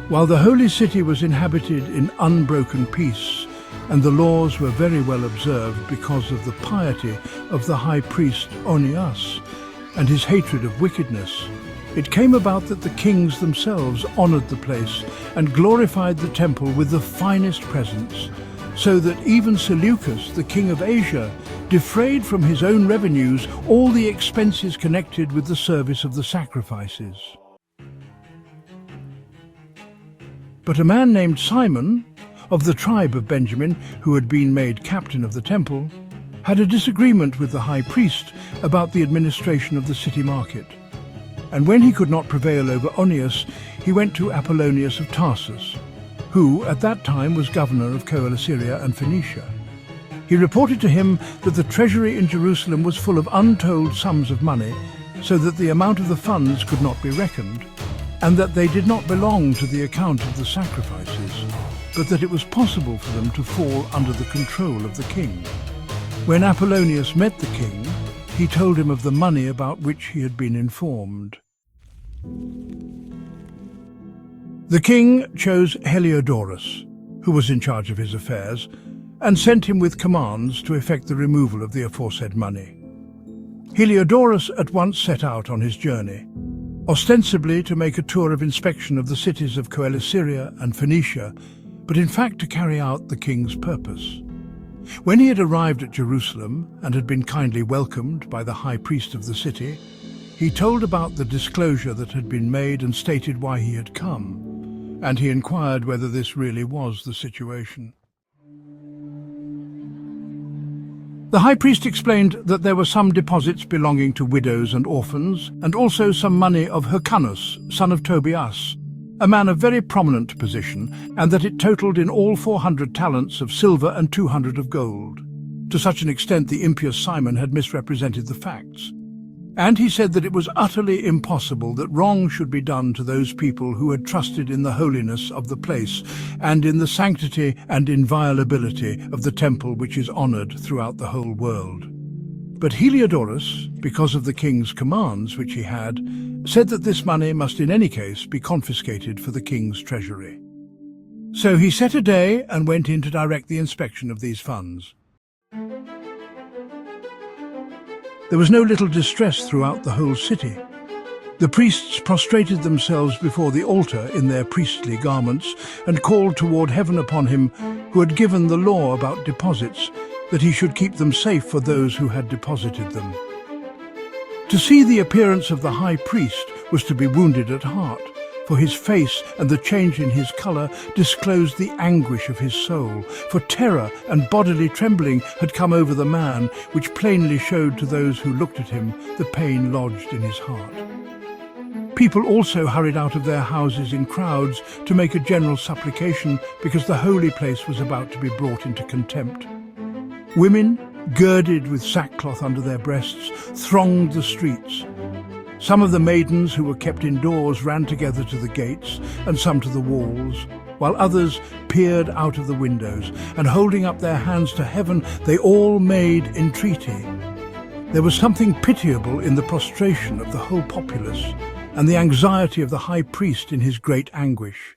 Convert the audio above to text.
While the holy city was inhabited in unbroken peace, and the laws were very well observed because of the piety of the high priest Onias and his hatred of wickedness, it came about that the kings themselves honored the place and glorified the temple with the finest presents, so that even Seleucus, the king of Asia, defrayed from his own revenues all the expenses connected with the service of the sacrifices. But a man named Simon, of the tribe of Benjamin, who had been made captain of the temple, had a disagreement with the high priest about the administration of the city market. And when he could not prevail over Onias, he went to Apollonius of Tarsus, who at that time was governor of Coele-Syria and Phoenicia. He reported to him that the treasury in Jerusalem was full of untold sums of money, so that the amount of the funds could not be reckoned, and that they did not belong to the account of the sacrifices, but that it was possible for them to fall under the control of the king. When Apollonius met the king, he told him of the money about which he had been informed. The king chose Heliodorus, who was in charge of his affairs, and sent him with commands to effect the removal of the aforesaid money. Heliodorus at once set out on his journey, ostensibly to make a tour of inspection of the cities of Coele-Syria and Phoenicia, but in fact to carry out the king's purpose. When he had arrived at Jerusalem and had been kindly welcomed by the high priest of the city, he told about the disclosure that had been made and stated why he had come, and he inquired whether this really was the situation. The high priest explained that there were some deposits belonging to widows and orphans, and also some money of Hyrcanus, son of Tobias, a man of very prominent position, and that it totaled in all 400 talents of silver and 200 of gold. To such an extent the impious Simon had misrepresented the facts. And he said that it was utterly impossible that wrong should be done to those people who had trusted in the holiness of the place and in the sanctity and inviolability of the temple which is honored throughout the whole world. But Heliodorus, because of the king's commands which he had, said that this money must in any case be confiscated for the king's treasury. So he set a day and went in to direct the inspection of these funds. There was no little distress throughout the whole city. The priests prostrated themselves before the altar in their priestly garments and called toward heaven upon him who had given the law about deposits, that he should keep them safe for those who had deposited them. To see the appearance of the high priest was to be wounded at heart, for his face and the change in his colour disclosed the anguish of his soul, for terror and bodily trembling had come over the man, which plainly showed to those who looked at him the pain lodged in his heart. People also hurried out of their houses in crowds to make a general supplication, because the holy place was about to be brought into contempt. Women, girded with sackcloth under their breasts, thronged the streets. Some of the maidens who were kept indoors ran together to the gates and some to the walls, while others peered out of the windows, and holding up their hands to heaven, they all made entreaty. There was something pitiable in the prostration of the whole populace, and the anxiety of the high priest in his great anguish.